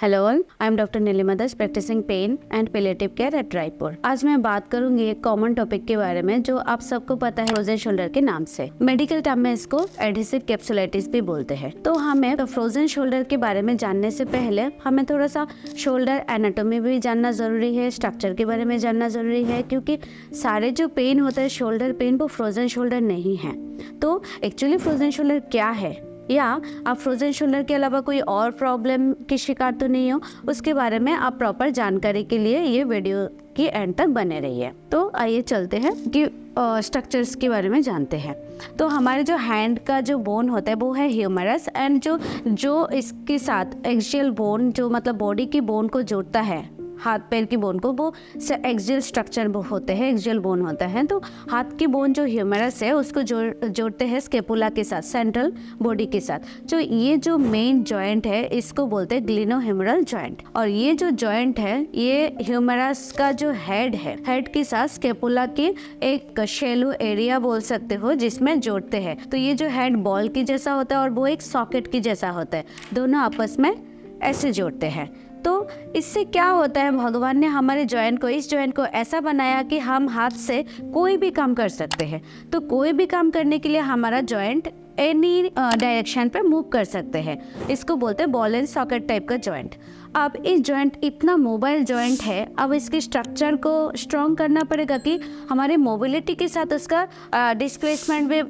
Hello all, I am doctor Neelima Das, practising pain and palliative care at Raipur. आज मैं बात करूंगी एक कॉमन टॉपिक के बारे में जो आप सबको पता है, फ्रोजन शोल्डर के नाम से। मेडिकल टर्म में इसको एडहेसिव कैप्सुलाइटिस भी बोलते हैं। तो हमें फ्रोजन शोल्डर के बारे में जानने से पहले हमें थोड़ा सा शोल्डर एनाटॉमी भी जानना जरूरी है, स्ट्रक्चर के बारे में जानना जरूरी है, क्योंकि सारे जो पेन होता है शोल्डर पेन वो फ्रोजन शोल्डर नहीं है। तो एक्चुअली फ्रोजन शोल्डर क्या है, या आप फ्रोजन शोल्डर के अलावा कोई और प्रॉब्लम की शिकार तो नहीं हो, उसके बारे में आप प्रॉपर जानकारी के लिए ये वीडियो की एंड तक बने रहिए। तो आइए चलते हैं कि स्ट्रक्चर्स के बारे में जानते हैं। तो हमारे जो हैंड का जो बोन होता है वो है ह्यूमरस, एंड जो इसके साथ एक्सियल बोन, जो मतलब बॉडी की बोन को जोड़ता है, हाथ पैर की बोन को, वो एक्सियल स्ट्रक्चर होते हैं, एक्सियल बोन होता है। तो हाथ की बोन जो ह्यूमरस है उसको जोड़ते हैं स्केपुला के साथ, सेंट्रल बॉडी के साथ। जो ये जो मेन जॉइंट है इसको बोलते हैं ग्लिनोह्यूमरल जॉइंट। और ये जो जॉइंट है ये ह्यूमरस का जो हेड है, हेड के साथ स्केपुला के एक शैलो एरिया बोल सकते हो जिसमें जोड़ते हैं। तो ये जो हेड बॉल की जैसा होता है और वो एक सॉकेट की जैसा होता है, दोनों आपस में ऐसे जोड़ते हैं। तो इससे क्या होता है, भगवान ने हमारे इस जॉइंट को ऐसा बनाया कि हम हाथ से कोई भी काम कर सकते हैं। तो कोई भी काम करने के लिए हमारा जॉइंट एनी डायरेक्शन पे मूव कर सकते हैं। इसको बोलते हैं बॉल एंड सॉकेट टाइप का जॉइंट। अब इस जॉइंट इतना मोबाइल जॉइंट है, अब इसके स्ट्रक्चर को स्ट्रॉन्ग करना पड़ेगा कि हमारे मोबिलिटी के साथ उसका डिस्प्लेसमेंट भी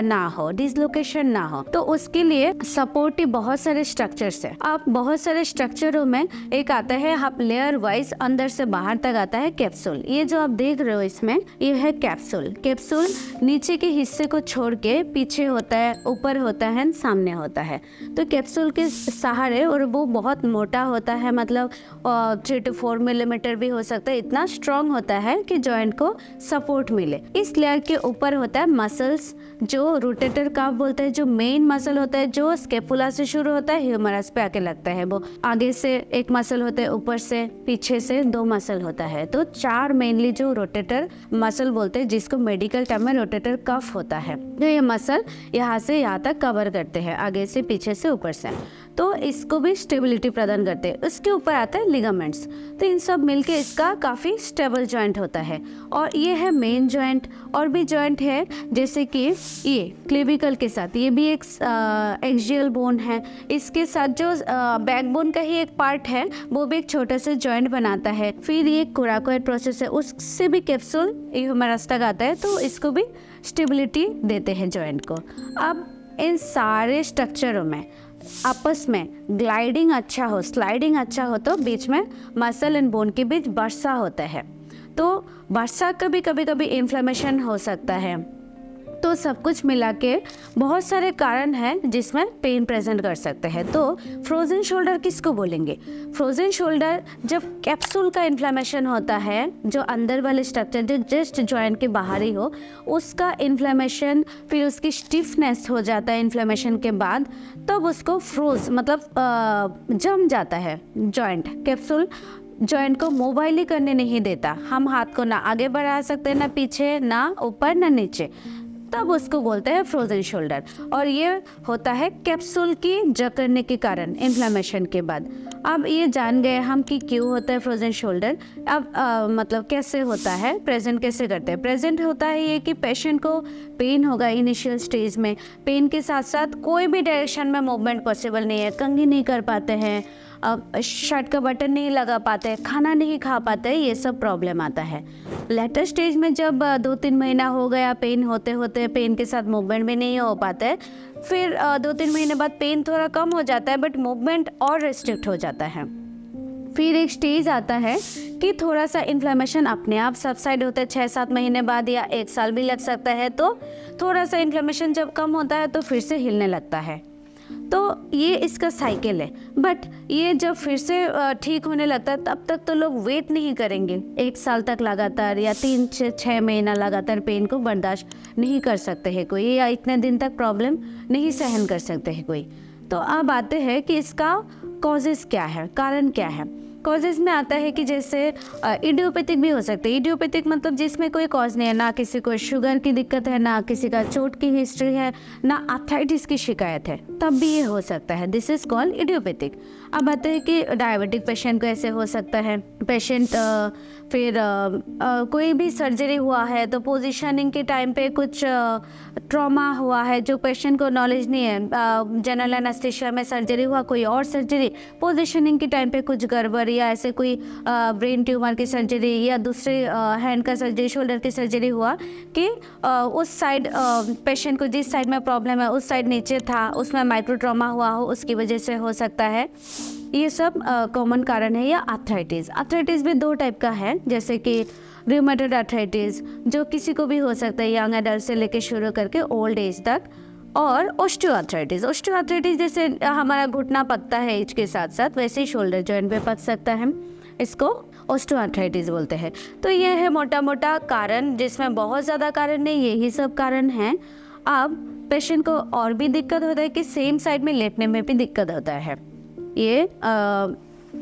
ना हो, डिसलोकेशन ना हो। तो उसके लिए सपोर्टिव बहुत सारे स्ट्रक्चर्स है। अब बहुत सारे स्ट्रक्चरों में एक आता है, आप लेयर वाइज अंदर से बाहर तक आता है कैप्सूल। ये जो आप देख रहे हो इसमें, ये है कैप्सूल। कैप्सूल नीचे के हिस्से को छोड़ के पीछे होता है, ऊपर होता है, सामने होता है। तो कैप्सूल के सहारे, और वो बहुत मोटा होता है, मतलब 3 to 4 मिलीमीटर भी हो सकता है, इतना स्ट्रॉन्ग होता है कि जॉइंट को सपोर्ट मिले। इस लेयर के ऊपर होता है मसल्स, जो रोटेटर काफ बोलते हैं, जो मेन मसल होता है, जो स्केपुला से शुरू होता है, ह्यूमरस पे आके लगता है। वो आगे से एक मसल होता है, ऊपर से, पीछे से 2 मसल होता है। तो 4 मेनली जो रोटेटर मसल बोलते हैं, जिसको मेडिकल टर्म में रोटेटर कफ होता है। तो ये मसल यहाँ से यहाँ तक कवर करते हैं, आगे से, पीछे से, ऊपर से। तो इसको भी स्टेबिलिटी प्रदान करते हैं। उसके ऊपर आता है लिगामेंट्स। तो इन सब मिलके इसका काफ़ी स्टेबल जॉइंट होता है। और ये है मेन जॉइंट। और भी जॉइंट है, जैसे कि ये क्लेविकल के साथ, ये भी एक एक्सियल बोन है। इसके साथ जो बैकबोन का ही एक पार्ट है, वो भी एक छोटा सा जॉइंट बनाता है। फिर ये कोराकोइड प्रोसेस है, उससे भी कैप्सूल ह्यूमरस तक आता है। तो इसको भी स्टेबिलिटी देते हैं जॉइंट को। अब इन सारे स्ट्रक्चरों में आपस में ग्लाइडिंग अच्छा हो, स्लाइडिंग अच्छा हो, तो बीच में मसल एंड बोन के बीच वर्षा होता है। तो वर्षा का भी कभी कभी इन्फ्लेमेशन हो सकता है। तो सब कुछ मिला के बहुत सारे कारण हैं जिसमें पेन प्रेजेंट कर सकते हैं। तो फ्रोजन शोल्डर किसको बोलेंगे? फ्रोजन शोल्डर जब कैप्सूल का इन्फ्लेमेशन होता है, जो अंदर वाले स्ट्रक्चर जो जस्ट जॉइंट के बाहर ही हो, उसका इन्फ्लेमेशन, फिर उसकी स्टिफनेस हो जाता है इन्फ्लेमेशन के बाद, तब उसको फ्रोज मतलब जम जाता है जॉइंट। कैप्सूल जॉइंट को मोबाइल करने नहीं देता। हम हाथ को ना आगे बढ़ा सकते, ना पीछे, ना ऊपर, ना नीचे। तब उसको बोलते हैं फ्रोजन शोल्डर। और ये होता है कैप्सूल की जकड़ने के कारण, इन्फ्लेमेशन के बाद। अब ये जान गए हम कि क्यों होता है फ्रोजन शोल्डर। अब मतलब कैसे होता है, प्रेजेंट कैसे करते हैं। प्रेजेंट होता है ये कि पेशेंट को पेन होगा इनिशियल स्टेज में। पेन के साथ साथ कोई भी डायरेक्शन में मूवमेंट पॉसिबल नहीं है, कंघी नहीं कर पाते हैं, शर्ट का बटन नहीं लगा पाते, खाना नहीं खा पाते, ये सब प्रॉब्लम आता है। लेटर स्टेज में जब 2-3 महीना हो गया, पेन होते होते पेन के साथ मूवमेंट भी नहीं हो पाता है, फिर 2-3 महीने बाद पेन थोड़ा कम हो जाता है, बट मूवमेंट और रिस्ट्रिक्ट हो जाता है। फिर एक स्टेज आता है कि थोड़ा सा इन्फ्लेमेशन अपने आप सबसाइड होता है 6-7 महीने बाद, या 1 साल भी लग सकता है। तो थोड़ा सा इन्फ्लेमेशन जब कम होता है तो फिर से हिलने लगता है। तो ये इसका साइकिल है। बट ये जब फिर से ठीक होने लगता है, तब तक तो लोग वेट नहीं करेंगे 1 साल तक लगातार, या 3-6 महीना लगातार पेन को बर्दाश्त नहीं कर सकते हैं कोई, या इतने दिन तक प्रॉब्लम नहीं सहन कर सकते हैं कोई। तो अब आते हैं कि इसका कॉजेस क्या है, कारण क्या है। कॉजेज में आता है कि जैसे इडियोपैथिक भी हो सकते हैं। इडियोपैथिक मतलब जिसमें कोई कॉज नहीं है, ना किसी को शुगर की दिक्कत है, ना किसी का चोट की हिस्ट्री है, ना आर्थराइटिस की शिकायत है, तब भी ये हो सकता है। This is called idiopathic. अब आते हैं कि डायबिटिक पेशेंट को ऐसे हो सकता है। पेशेंट फिर कोई भी सर्जरी हुआ है तो पोजीशनिंग के टाइम पे कुछ ट्रॉमा हुआ है जो पेशेंट को नॉलेज नहीं है, जनरल एनेस्थीसिया में सर्जरी हुआ, कोई और सर्जरी, पोजीशनिंग के टाइम पे कुछ गड़बड़, या ऐसे कोई ब्रेन ट्यूमर की सर्जरी या दूसरे हैंड का सर्जरी, शोल्डर की सर्जरी हुआ कि उस साइड पेशेंट को जिस साइड में प्रॉब्लम है उस साइड नीचे था, उसमें माइक्रो ट्रॉमा हुआ हो, उसकी वजह से हो सकता है। ये सब कॉमन कारण है। या आर्थराइटिस। आर्थराइटिस भी दो टाइप का है, जैसे कि रूमेटॉइड आर्थराइटिस जो किसी को भी हो सकता है, यंग एडल्ट से लेकर शुरू करके ओल्ड एज तक, और ऑस्टियोआर्थराइटिस। ऑस्टियोआर्थराइटिस जैसे हमारा घुटना पकता है एज के साथ साथ, वैसे ही शोल्डर जॉइंट पे पक सकता है, इसको ऑस्टियोआर्थराइटिस बोलते हैं। तो ये है मोटा मोटा कारण, जिसमें बहुत ज़्यादा कारण नहीं, यही सब कारण हैं। अब पेशेंट को और भी दिक्कत होता है कि सेम साइड में लेटने में भी दिक्कत होता है। ये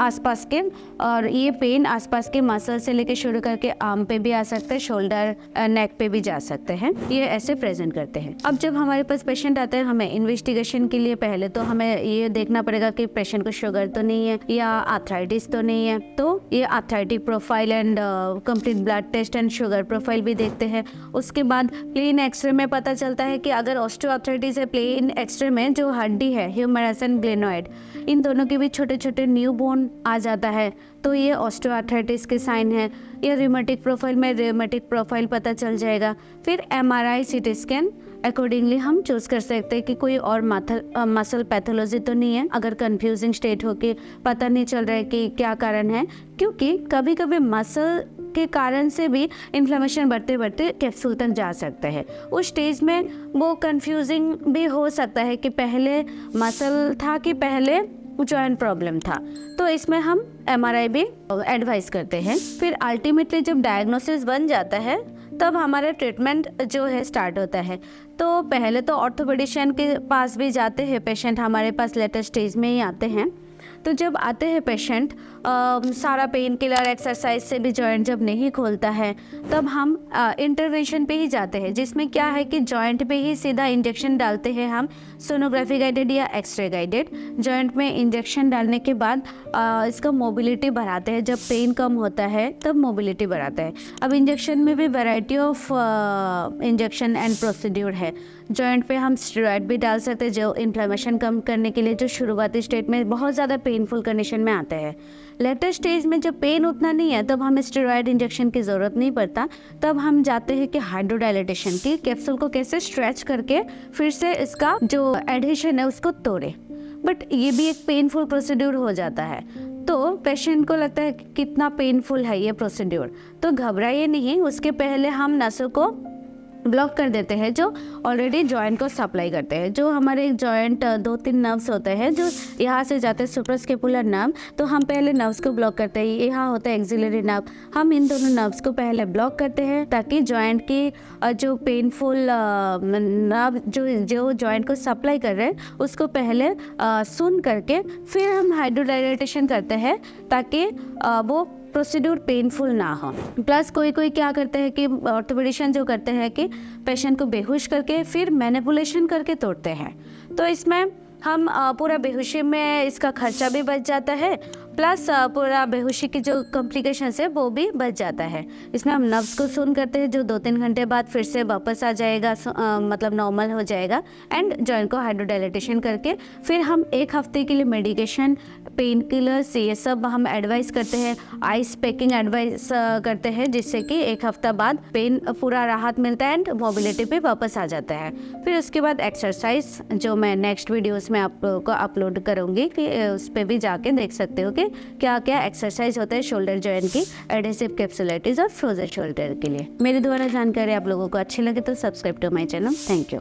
आसपास के, और ये पेन आसपास के मसल से लेके शुरू करके आर्म पे भी आ सकते हैं, शोल्डर नेक पे भी जा सकते हैं, ये ऐसे प्रेजेंट करते हैं। अब जब हमारे पास पेशेंट आते हैं, हमें इन्वेस्टिगेशन के लिए पहले तो हमें ये देखना पड़ेगा कि पेशेंट को शुगर तो नहीं है या आर्थराइटिस तो नहीं है। तो ये arthritic profile and complete blood test and sugar profile भी देखते हैं। उसके बाद प्लेन एक्सरे में पता चलता है कि अगर ऑस्टियोआर्थराइटिस है, प्लेन एक्सरे में जो हड्डी है ह्यूमरस एंड ग्लेनोइड, इन दोनों के भी छोटे छोटे न्यू बोन आ जाता है, तो ये ऑस्टियोआर्थराइटिस के साइन है। या रिमेटिक प्रोफाइल में रिमेटिक प्रोफाइल पता चल जाएगा। फिर MRI CT स्कैन अकॉर्डिंगली हम चूज कर सकते हैं कि कोई और मसल पैथोलॉजी तो नहीं है, अगर कंफ्यूजिंग स्टेट हो के पता नहीं चल रहा है कि क्या कारण है, क्योंकि कभी कभी मसल के कारण से भी इन्फ्लेमेशन बढ़ते बढ़ते कैप्सूल तक जा सकते हैं। उस स्टेज में वो कंफ्यूजिंग भी हो सकता है कि पहले मसल था कि पहले जॉइंट प्रॉब्लम था, तो इसमें हम MRI भी एडवाइस करते हैं। फिर अल्टीमेटली जब डायग्नोसिस बन जाता है तब हमारा ट्रीटमेंट जो है स्टार्ट होता है। तो पहले तो ऑर्थोपेडिशियन के पास भी जाते हैं पेशेंट, हमारे पास लेटर स्टेज में ही आते हैं। तो जब आते हैं पेशेंट, सारा पेन किलर एक्सरसाइज से भी जॉइंट जब नहीं खोलता है, तब हम इंटरवेंशन पे ही जाते हैं, जिसमें क्या है कि जॉइंट पे ही सीधा इंजेक्शन डालते हैं हम, सोनोग्राफी गाइडेड या एक्सरे गाइडेड। जॉइंट में इंजेक्शन डालने के बाद इसका मोबिलिटी बढ़ाते हैं। जब पेन कम होता है तब मोबिलिटी बढ़ाता है। अब इंजेक्शन में भी variety of injection and procedure है। जॉइंट पे हम स्टेरॉइड भी डाल सकते हैं जो इन्फ्लेमेशन कम करने के लिए, जो शुरुआती स्टेट में बहुत ज़्यादा पेनफुल कंडीशन में आता है। लेटर स्टेज में जब पेन उतना नहीं है तब हमें स्टेरॉइड इंजेक्शन की ज़रूरत नहीं पड़ता, तब हम जाते हैं कि हाइड्रोडायलेटेशन की, कैप्सूल को कैसे स्ट्रेच करके फिर से इसका जो एडहेशन है उसको तोड़े। बट ये भी एक पेनफुल प्रोसीड्यूर हो जाता है, तो पेशेंट को लगता है कि कितना पेनफुल है ये प्रोसीड्यूर, तो घबराइए नहीं। उसके पहले हम नसों को ब्लॉक कर देते हैं जो ऑलरेडी जॉइंट को सप्लाई करते हैं। जो हमारे जॉइंट 2-3 नर्व्स होते हैं जो यहाँ से जाते हैं, सुप्रास्कैपुलर नर्व, तो हम पहले नर्व्स को ब्लॉक करते हैं। यहाँ होता है एक्सिलरी नर्व, हम इन दोनों नर्व्स को पहले ब्लॉक करते हैं ताकि जॉइंट की जो पेनफुल नर्व जो जॉइंट को सप्लाई कर रहे हैं उसको पहले सुन करके फिर हम हाइड्रोडायलेटेशन करते हैं ताकि वो प्रोसीड्यूर पेनफुल ना हो। प्लस कोई कोई क्या करते हैं कि ऑर्थोपेडिशियन जो करते हैं कि पेशेंट को बेहोश करके फिर मैनिपुलेशन करके तोड़ते हैं, तो इसमें हम पूरा बेहोशी में इसका खर्चा भी बच जाता है, प्लस पूरा बेहोशी की जो कॉम्प्लिकेशंस है वो भी बच जाता है। इसमें हम नर्व्स को सुन करते हैं जो 2-3 घंटे बाद फिर से वापस आ जाएगा, मतलब नॉर्मल हो जाएगा, एंड जॉइंट को हाइड्रोडायलेटेशन करके फिर हम 1 हफ्ते के लिए मेडिकेशन, पेन किलर्स, ये सब हम एडवाइस करते हैं। आइस पैकिंग एडवाइस करते हैं जिससे कि 1 हफ्ता बाद पेन पूरा राहत मिलता है एंड मोबिलिटी पे वापस आ जाता है। फिर उसके बाद एक्सरसाइज जो मैं नेक्स्ट वीडियोस में आप लोगों को अपलोड करूँगी कि उस पर भी जाके देख सकते हो कि क्या क्या एक्सरसाइज होता है शोल्डर जॉइंट की, एडहेसिव कैप्सुलाइटिस और फ्रोजन शोल्डर के लिए। मेरे द्वारा जानकारी आप लोगों को अच्छी लगे तो subscribe to my channel. Thank you.